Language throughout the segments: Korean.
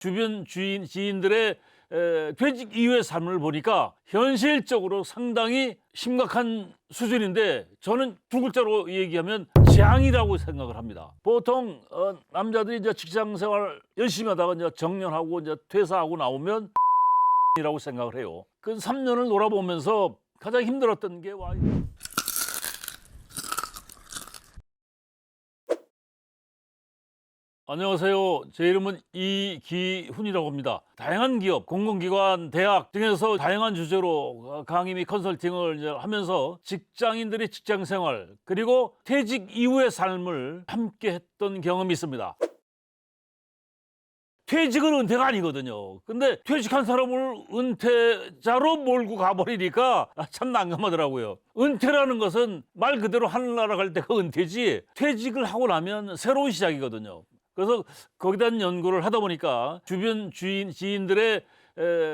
주변 지인들의 퇴직 이후의 삶을 보니까 현실적으로 상당히 심각한 수준인데, 저는 두 글자로 얘기하면 재앙이라고 생각을 합니다. 보통 남자들이 이제 직장 생활 열심히 하다가 이제 정년하고 이제 퇴사하고 나오면 이라고 생각을 해요. 그 3년을 놀아보면서 가장 힘들었던 게 안녕하세요. 제 이름은 이기훈이라고 합니다. 다양한 기업, 공공기관, 대학 등에서 다양한 주제로 강의 및 컨설팅을 이제 하면서 직장인들의 직장 생활 그리고 퇴직 이후의 삶을 함께 했던 경험이 있습니다. 퇴직은 은퇴가 아니거든요. 근데 퇴직한 사람을 은퇴자로 몰고 가버리니까 참 난감하더라고요. 은퇴라는 것은 말 그대로 하늘나라 갈 때가 은퇴지, 퇴직을 하고 나면 새로운 시작이거든요. 그래서 거기에 대한 연구를 하다 보니까 주변 지인들의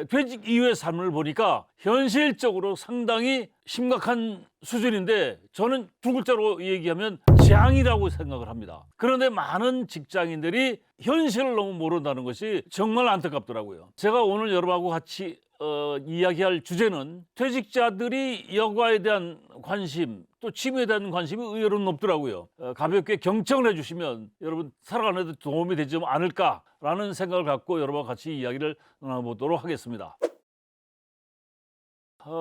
퇴직 이후의 삶을 보니까 현실적으로 상당히 심각한 수준인데, 저는 두 글자로 얘기하면 재앙이라고 생각을 합니다. 그런데 많은 직장인들이 현실을 너무 모른다는 것이 정말 안타깝더라고요. 제가 오늘 여러분하고 같이 이야기할 주제는 퇴직자들이 여가에 대한 관심, 또 취미에 대한 관심이 의외로 높더라고요. 가볍게 경청을 해주시면 여러분 살아가는 데 도움이 되지 않을까라는 생각을 갖고 여러분과 같이 이야기를 나눠보도록 하겠습니다.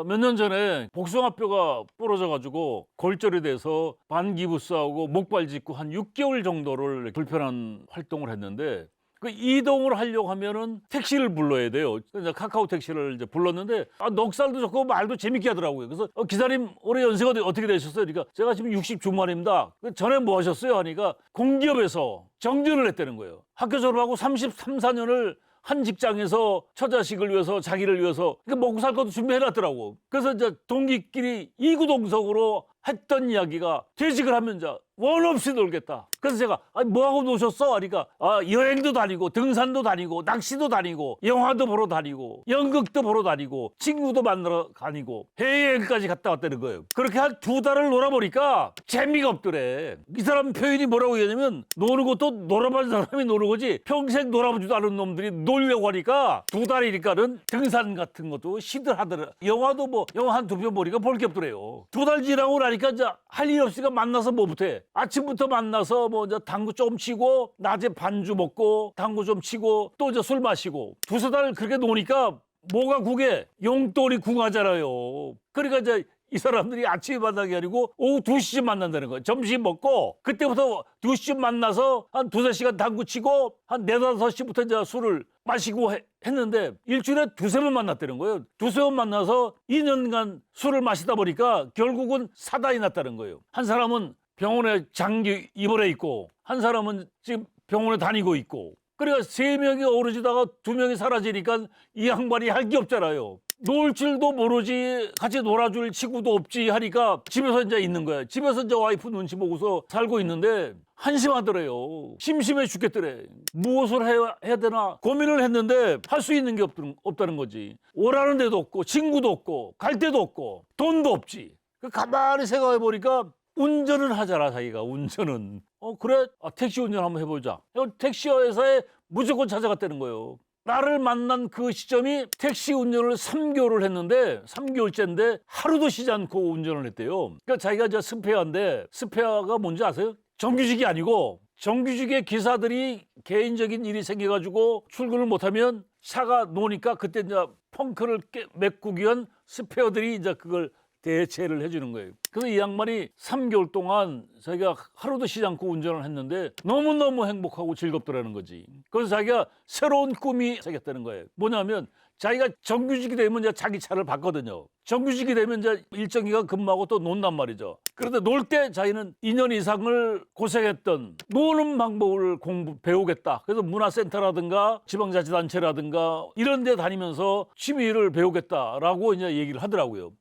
몇 년 전에 복숭아뼈가 부러져가지고 골절이 돼서 반기부스하고 목발 짚고 한 6개월 정도를 불편한 활동을 했는데, 그 이동을 하려고 하면은 택시를 불러야 돼요. 그래서 카카오 택시를 이제 불렀는데 넉살도 좋고 말도 재밌게 하더라고요. 그래서 기사님 올해 연세가 어떻게 되셨어요? 그러니까 제가 지금 60 중반입니다. 전에 뭐 하셨어요? 하니까 공기업에서 정년을 했다는 거예요. 학교 졸업하고 33, 4년을 한 직장에서 처자식을 위해서, 자기를 위해서 먹고 살 것도 준비해놨더라고. 그래서 이제 동기끼리 이구동성으로 했던 이야기가, 퇴직을 하면 이제 원 없이 놀겠다. 그래서 제가 뭐하고 노셨어? 하니까 여행도 다니고 등산도 다니고 낚시도 다니고 영화도 보러 다니고 연극도 보러 다니고 친구도 만나러 다니고 해외여행까지 갔다 왔다는 거예요. 그렇게 한 2달을 놀아보니까 재미가 없더래. 이 사람 표현이 뭐라고 얘기하냐면, 노는 것도 놀아본 사람이 노는 거지 평생 놀아보지도 않은 놈들이 놀려고 하니까 2달이니까는 등산 같은 것도 시들하더라. 영화도 뭐 영화 한 2편 보니까 볼 게 없더래요. 2달 지나고 나니까 이제 할 일 없으니까 만나서 뭐부터 해? 아침부터 만나서 뭐 이제 당구 좀 치고 낮에 반주 먹고 당구 좀 치고 또 이제 술 마시고 2-3달 그렇게 노니까 뭐가 국에 용돈이 궁하잖아요. 그러니까 이제 이 사람들이 아침에 만나는 게 아니고 오후 2시쯤 만난다는 거예요. 점심 먹고 그때부터 2시쯤 만나서 한 2-3시간 당구 치고 한 4-5시부터 이제 술을 마시고 했는데 일주일에 2-3번 만났다는 거예요. 2-3번 만나서 2년간 술을 마시다 보니까 결국은 사단이 났다는 거예요. 한 사람은 병원에 장기 입원해 있고, 한 사람은 지금 병원에 다니고 있고. 그러니까 3명이 어우러지다가 2명이 사라지니까 이 양반이 할 게 없잖아요. 놀 줄도 모르지, 같이 놀아줄 친구도 없지 하니까 집에서 이제 있는 거야. 집에서 이제 와이프 눈치 보고서 살고 있는데 한심하더래요. 심심해 죽겠더래. 무엇을 해야 되나 고민을 했는데 할 수 있는 게 없다는 거지. 오라는 데도 없고 친구도 없고 갈 데도 없고 돈도 없지. 가만히 생각해 보니까 운전을 하잖아, 자기가. 운전은 그래? 택시 운전 한번 해보자. 택시 회사에 무조건 찾아갔다는 거예요. 나를 만난 그 시점이 택시 운전을 3개월을 했는데, 3개월째인데 하루도 쉬지 않고 운전을 했대요. 그러니까 자기가 이제 스페어인데, 스페어가 뭔지 아세요? 정규직이 아니고, 정규직의 기사들이 개인적인 일이 생겨가지고 출근을 못하면 차가 노니까 그때 이제 펑크를 메꾸기 위한 스페어들이 이제 그걸 대체를 해주는 거예요. 그래서 이 양반이 3개월 동안 자기가 하루도 쉬지 않고 운전을 했는데 너무너무 행복하고 즐겁더라는 거지. 그래서 자기가 새로운 꿈이 생겼다는 거예요. 뭐냐면 자기가 정규직이 되면 이제 자기 차를 받거든요. 정규직이 되면 이제 일정 기간 근무하고 또 논단 말이죠. 그런데 놀 때 자기는 2년 이상을 고생했던 노는 방법을 배우겠다. 그래서 문화센터라든가 지방자치단체라든가 이런 데 다니면서 취미를 배우겠다라고 이제 얘기를 하더라고요.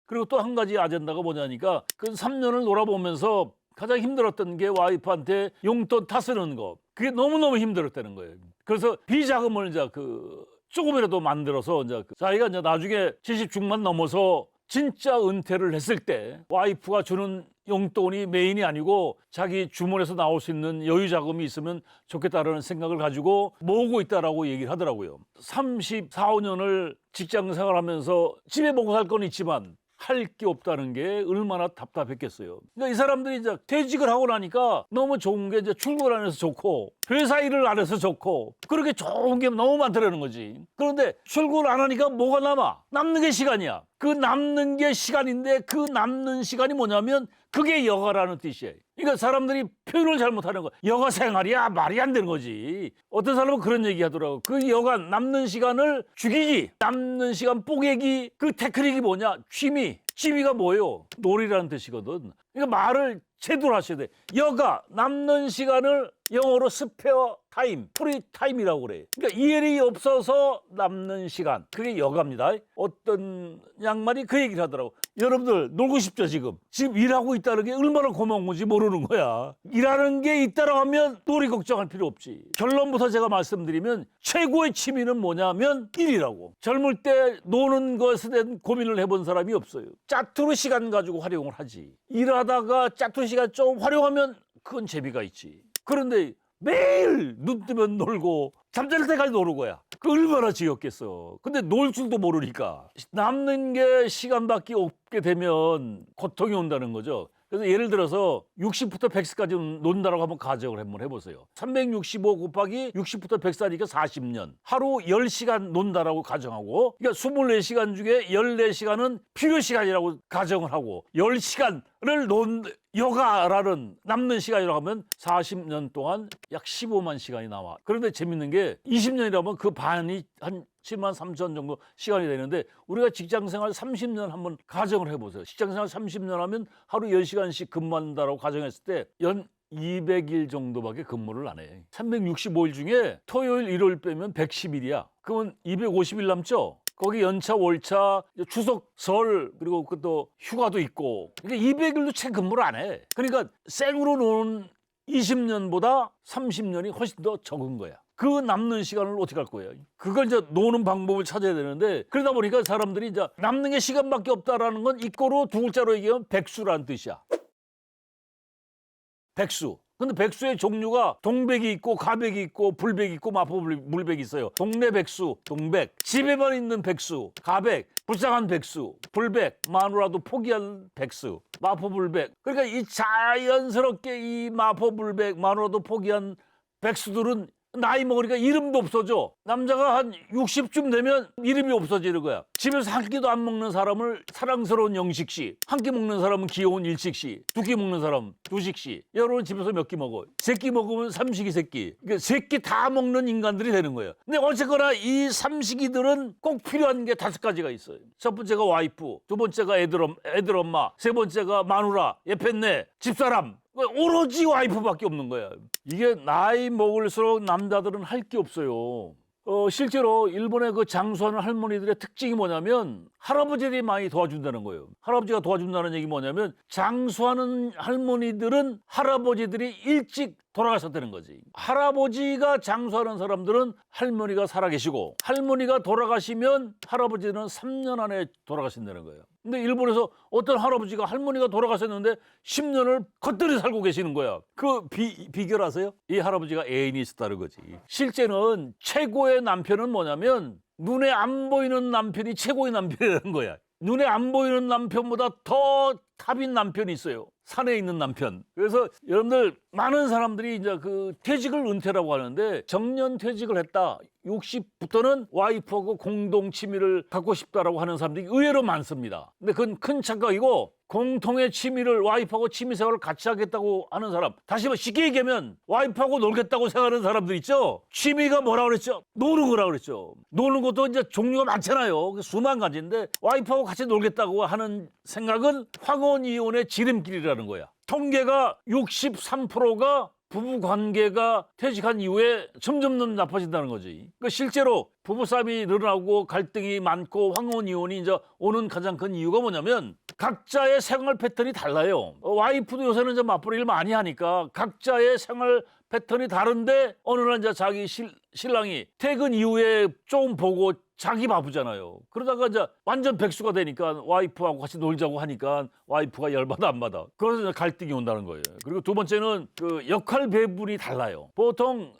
그리고 또 한 가지 아젠다가 뭐냐니까, 그 3년을 놀아보면서 가장 힘들었던 게 와이프한테 용돈 타쓰는 거. 그게 너무너무 힘들었다는 거예요. 그래서 비자금을 이제 조금이라도 만들어서 이제 자기가 이제 나중에 70 중반 넘어서 진짜 은퇴를 했을 때 와이프가 주는 용돈이 메인이 아니고 자기 주머니에서 나올 수 있는 여유 자금이 있으면 좋겠다라는 생각을 가지고 모으고 있다라고 얘기를 하더라고요. 34, 5년을 직장 생활하면서 집에 먹고 살 건 있지만 할 게 없다는 게 얼마나 답답했겠어요. 그러니까 이 사람들이 이제 퇴직을 하고 나니까 너무 좋은 게 이제 출근 안 해서 좋고 회사 일을 안 해서 좋고 그렇게 좋은 게 너무 많다는 거지. 그런데 출근 안 하니까 뭐가 남아? 남는 게 시간이야. 그 남는 게 시간인데 그 남는 시간이 뭐냐면 그게 여가라는 뜻이에요. 그러니까 사람들이 표현을 잘못하는 거야. 여가 생활이야 말이 안 되는 거지. 어떤 사람은 그런 얘기 하더라고. 그 여가 남는 시간을 죽이기, 남는 시간 뽀개기, 그 테크닉이 뭐냐? 취미가 뭐예요? 놀이라는 뜻이거든. 그러니까 말을 제대로 하셔야 돼. 여가 남는 시간을 영어로 스페어 타임, 프리 타임이라고 그래. 그러니까 일이 없어서 남는 시간, 그게 여가입니다. 어떤 양반이 그 얘기를 하더라고. 여러분들 놀고 싶죠 지금? 지금 일하고 있다는 게 얼마나 고마운 건지 모르는 거야. 일하는 게 있다고 하면 놀이 걱정할 필요 없지. 결론부터 제가 말씀드리면 최고의 취미는 뭐냐면 일이라고. 젊을 때 노는 것에 대한 고민을 해본 사람이 없어요. 짜투리 시간 가지고 활용을 하지. 일하다가 짜투리 시간 좀 활용하면 그건 재미가 있지. 그런데 매일 눈 뜨면 놀고 잠잘 때까지 노는 거야. 그 얼마나 지겹겠어. 근데 놀 줄도 모르니까 남는 게 시간밖에 없게 되면 고통이 온다는 거죠. 그래서 예를 들어서 60부터 100세까지 논다라고 한번 가정을 한번 해보세요. 365 곱하기 60부터 100세니까 40년. 하루 10시간 논다라고 가정하고, 그러니까 24시간 중에 14시간은 필요 시간이라고 가정을 하고 10시간을 여가라는 남는 시간이라고 하면 40년 동안 약 15만 시간이 나와. 그런데 재밌는 게 20년이라면 그 반이 한 7만 3천 정도 시간이 되는데 우리가 직장생활 30년 한번 가정을 해보세요. 직장생활 30년 하면 하루 10시간씩 근무한다라고 가정했을 때 연 200일 정도밖에 근무를 안 해. 365일 중에 토요일, 일요일 빼면 110일이야. 그러면 250일 남죠? 거기 연차, 월차, 추석, 설, 그리고 또 휴가도 있고. 그러니까 200일도 채 근무를 안 해. 그러니까 생으로 노는 20년보다 30년이 훨씬 더 적은 거야. 그 남는 시간을 어떻게 할 거예요? 그걸 이제 노는 방법을 찾아야 되는데 그러다 보니까 사람들이 이제 남는 게 시간밖에 없다라는 건 이꼬로 두 글자로 얘기하면 백수라는 뜻이야. 백수. 근데 백수의 종류가 동백이 있고 가백이 있고 불백이 있고 마포물백이 있어요. 동네 백수, 동백. 집에만 있는 백수, 가백, 불쌍한 백수, 불백, 마누라도 포기한 백수, 마포불백. 그러니까 이 자연스럽게 이 마포불백, 마누라도 포기한 백수들은 나이 먹으니까 이름도 없어져. 남자가 한 60쯤 되면 이름이 없어지는 거야. 집에서 한 끼도 안 먹는 사람을 사랑스러운 영식씨, 한 끼 먹는 사람은 귀여운 일식씨, 두 끼 먹는 사람 두식씨. 여러분 집에서 몇 끼 먹어? 세 끼 먹으면 삼식이 세 끼. 그러니까 세 끼 다 먹는 인간들이 되는 거예요. 근데 어쨌거나 이 삼식이들은 꼭 필요한 게 5가지가 있어요. 첫 번째가 와이프, 두 번째가 애들 엄마, 세 번째가 마누라, 예편네, 집사람. 오로지 와이프밖에 없는 거야. 이게 나이 먹을수록 남자들은 할 게 없어요. 실제로 일본의 그 장수하는 할머니들의 특징이 뭐냐면 할아버지들이 많이 도와준다는 거예요. 할아버지가 도와준다는 얘기 뭐냐면 장수하는 할머니들은 할아버지들이 일찍 돌아가셨다는 거지. 할아버지가 장수하는 사람들은 할머니가 살아계시고 할머니가 돌아가시면 할아버지는 3년 안에 돌아가신다는 거예요. 근데 일본에서 어떤 할아버지가 할머니가 돌아가셨는데 10년을 겉들이 살고 계시는 거야. 그 비결 아세요? 이 할아버지가 애인이 있었다는 거지. 실제는 최고의 남편은 뭐냐면 눈에 안 보이는 남편이 최고의 남편이라는 거야. 눈에 안 보이는 남편보다 더 탑인 남편이 있어요. 산에 있는 남편. 그래서 여러분들 많은 사람들이 이제 그 퇴직을 은퇴라고 하는데 정년 퇴직을 했다. 60부터는 와이프하고 공동 취미를 갖고 싶다라고 하는 사람들이 의외로 많습니다. 근데 그건 큰 착각이고 공통의 취미를 와이프하고 취미 생활을 같이 하겠다고 하는 사람. 다시 한번 쉽게 얘기하면 와이프하고 놀겠다고 생각하는 사람들 있죠. 취미가 뭐라고 그랬죠? 노는 거라고 그랬죠. 노는 것도 이제 종류가 많잖아요. 수만 가지인데 와이프하고 같이 놀겠다고 하는 생각은 황혼이혼의 지름길이라는 거야. 통계가 63%가 부부 관계가 퇴직한 이후에 점점 나빠진다는 거지. 그러니까 실제로 부부싸움이 늘어나고 갈등이 많고 황혼이혼이 이제 오는 가장 큰 이유가 뭐냐면 각자의 생활 패턴이 달라요. 와이프도 요새는 이제 맞벌이를 많이 하니까 각자의 생활 패턴이 다른데 어느 날 이제 자기 신랑이 퇴근 이후에 좀 보고 자기 바쁘잖아요. 그러다가 이제 완전 백수가 되니까 와이프하고 같이 놀자고 하니까 와이프가 열받아 안 받아. 그래서 이제 갈등이 온다는 거예요. 그리고 두 번째는 그 역할 배분이 달라요. 보통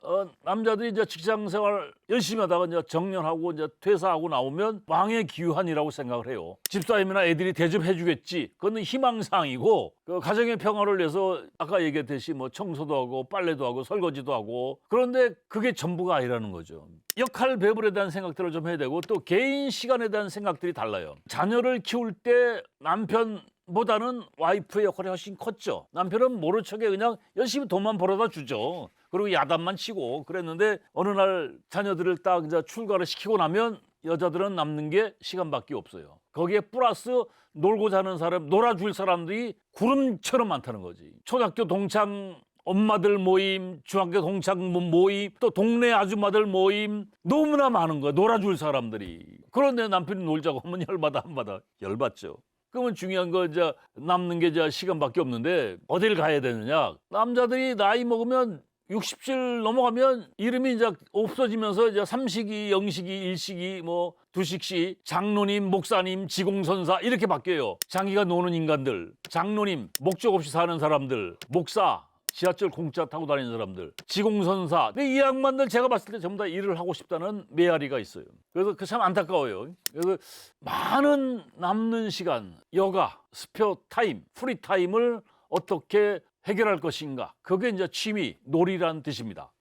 남자들이 이제 직장 생활 열심히 하다가 이제 정년하고 이제 퇴사하고 나오면 왕의 기유한이라고 생각을 해요. 집사님이나 애들이 대접해주겠지. 그건 희망사항이고 그 가정의 평화를 위해서 아까 얘기했듯이 뭐 청소도 하고 빨래도 하고 설거지도 하고 그런데 그게 전부가 아니라는 거죠. 역할 배분에 대한 생각들을 좀 해야 되고 또 개인 시간에 대한 생각들이 달라요. 자녀를 키울 때 남편보다는 와이프의 역할이 훨씬 컸죠. 남편은 모른 척에 그냥 열심히 돈만 벌어다 주죠. 그리고 야단만 치고 그랬는데 어느 날 자녀들을 딱 이제 출가를 시키고 나면 여자들은 남는 게 시간밖에 없어요. 거기에 플러스 놀고 자는 사람, 놀아줄 사람들이 구름처럼 많다는 거지. 초등학교 동창 엄마들 모임, 중학교 동창 모임, 또 동네 아줌마들 모임 너무나 많은 거야. 놀아줄 사람들이. 그런데 남편이 놀자고 하면 열받아 안 받아? 열받죠. 그러면 중요한 거 이제 남는 게 이제 시간밖에 없는데 어딜 가야 되느냐? 남자들이 나이 먹으면 60실 넘어가면 이름이 이제 없어지면서 이제 삼식이, 영식이, 일식이, 뭐 두식시, 장로님, 목사님, 지공선사 이렇게 바뀌어요. 자기가 노는 인간들, 장로님, 목적 없이 사는 사람들, 목사, 지하철 공짜 타고 다니는 사람들, 지공선사. 근데 이 양반들 제가 봤을 때 전부 다 일을 하고 싶다는 메아리가 있어요. 그래서 그 참 안타까워요. 그래서 많은 남는 시간, 여가, 스페어 타임, 프리 타임을 어떻게 해결할 것인가. 그게 이제 취미, 놀이라는 뜻입니다.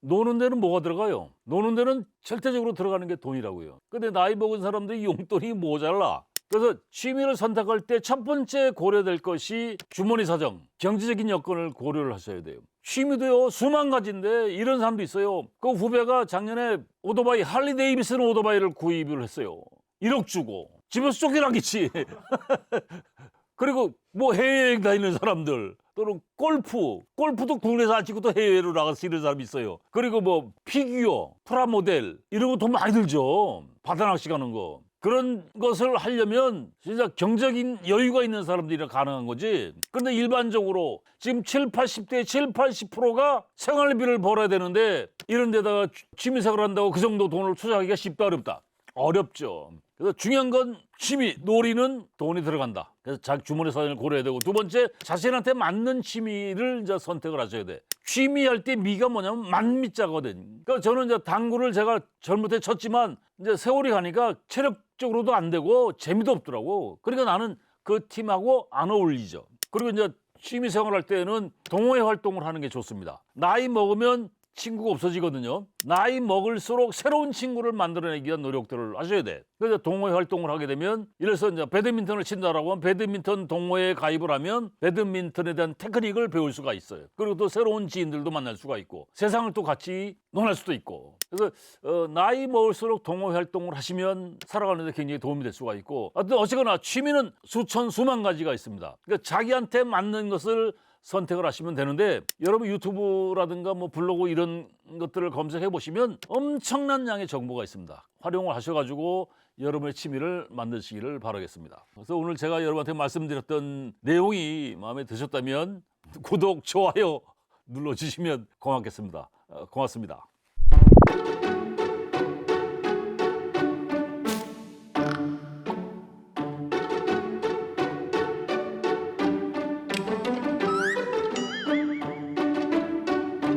노는 데는 뭐가 들어가요? 노는 데는 절대적으로 들어가는 게 돈이라고요. 근데 나이 먹은 사람들이 용돈이 모자라. 그래서 취미를 선택할 때 첫 번째 고려될 것이 주머니 사정, 경제적인 여건을 고려를 하셔야 돼요. 취미도요 수만 가지인데 이런 사람도 있어요. 그 후배가 작년에 오토바이 할리 데이비슨 오토바이를 구입을 했어요. 1억 주고 집에서 쫓겨나겠지. 그리고 뭐 해외여행 다니는 사람들 또는 골프도 국내에서 안 치고 또 해외로 나가서 치는 사람이 있어요. 그리고 뭐 피규어, 프라모델 이런 거 돈 많이 들죠. 바다 낚시 가는 거. 그런 것을 하려면 진짜 경제적인 여유가 있는 사람들이 가능한 거지. 그런데 일반적으로 지금 80대 80%가 생활비를 벌어야 되는데 이런 데다가 취미생활 한다고 그 정도 돈을 투자하기가 쉽다 어렵다. 어렵죠. 그래서 중요한 건 취미, 놀이는 돈이 들어간다. 그래서 자기 주머니 사정을 고려해야 되고 두 번째 자신한테 맞는 취미를 이제 선택을 하셔야 돼. 취미할 때 미가 뭐냐면 만미자거든. 그러니까 저는 이제 당구를 제가 젊을 때 쳤지만 이제 세월이 가니까 체력적으로도 안 되고 재미도 없더라고. 그러니까 나는 그 팀하고 안 어울리죠. 그리고 이제 취미 생활할 때는 동호회 활동을 하는 게 좋습니다. 나이 먹으면 친구가 없어지거든요. 나이 먹을수록 새로운 친구를 만들어내기 위한 노력들을 하셔야 돼. 그래서 동호회 활동을 하게 되면 이래서 이제 배드민턴을 친다라고 하면 배드민턴 동호회에 가입을 하면 배드민턴에 대한 테크닉을 배울 수가 있어요. 그리고 또 새로운 지인들도 만날 수가 있고 세상을 또 같이 논할 수도 있고. 그래서 나이 먹을수록 동호회 활동을 하시면 살아가는 데 굉장히 도움이 될 수가 있고 어쨌거나 취미는 수천 수만 가지가 있습니다. 그러니까 자기한테 맞는 것을 선택을 하시면 되는데 여러분 유튜브라든가 뭐 블로그 이런 것들을 검색해 보시면 엄청난 양의 정보가 있습니다. 활용을 하셔가지고 여러분의 취미를 만드시기를 바라겠습니다. 그래서 오늘 제가 여러분한테 말씀드렸던 내용이 마음에 드셨다면 구독, 좋아요 눌러주시면 고맙겠습니다. 고맙습니다.